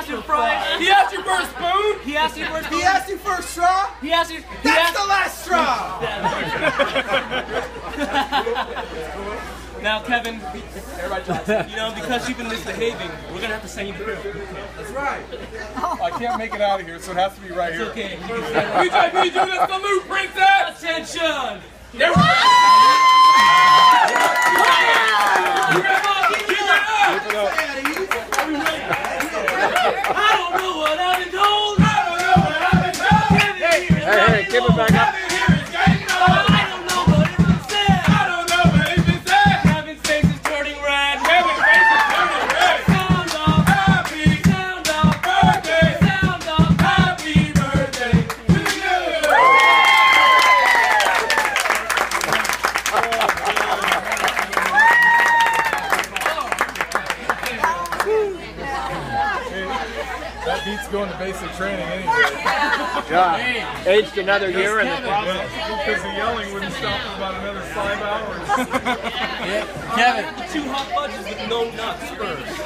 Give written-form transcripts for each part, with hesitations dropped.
asked you fries. He asked you for a spoon. He asked you for a spoon. He asked you for a straw? He asked you. That's the last straw! Now, Kevin, you know, because you've been misbehaving, we're gonna have to send you to prison. That's right. I can't make it out of here, so it has to be right here. It's okay. We just need you to salute, princess. Attention! There we go. I don't know what I've been told. I don't know what I've been told. Hey, give it back up. I don't know what it's been said. I don't know what it's been said. Kevin's face is turning red. Kevin's face is turning red. Sound off. Happy Sound off. birthday. Sound off. Happy birthday to you. That beats going to basic training anyway. Yeah. Aged another year in the process. Because the yelling wouldn't stop for about another 5 hours. Kevin, 2 hot fudges with no nuts first.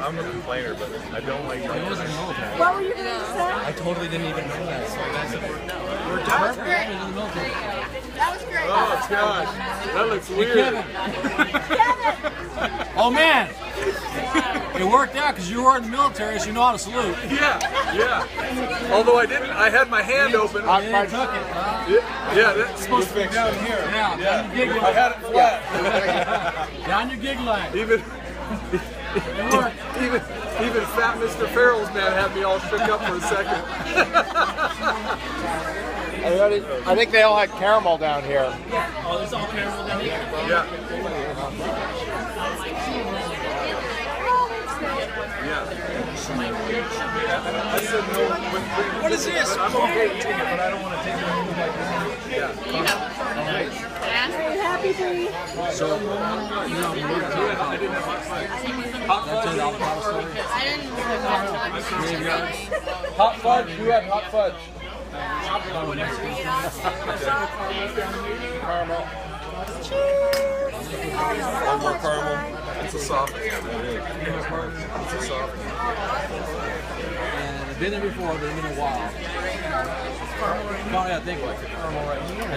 I'm a complainer, but I don't like my What were you going to say? I totally didn't even know that, so that's important now. That was great. That was great. Oh gosh, that looks weird. Kevin! Oh man, it worked out because you were in the military, so you know how to salute. Yeah. Although I didn't, I had my hand open. Yeah, took it. Yeah, that's supposed to be down here. Yeah, down your gig I had it flat. Down your gig line. Even fat Mr. Farrell's man had me all shook up for a second. I think they all had caramel down here. Oh, there's all caramel down here? Yeah. I said no with cream. What is this? I'm okay eating it, but I don't want to take it home like Happy for you. So, you know, I didn't have hot fudge. Hot fudge, you had hot fudge. Caramel. One more caramel. It's a soft. It's a soft. and I've been there before, but it's been a while. Oh, yeah, thank you. Caramel right here.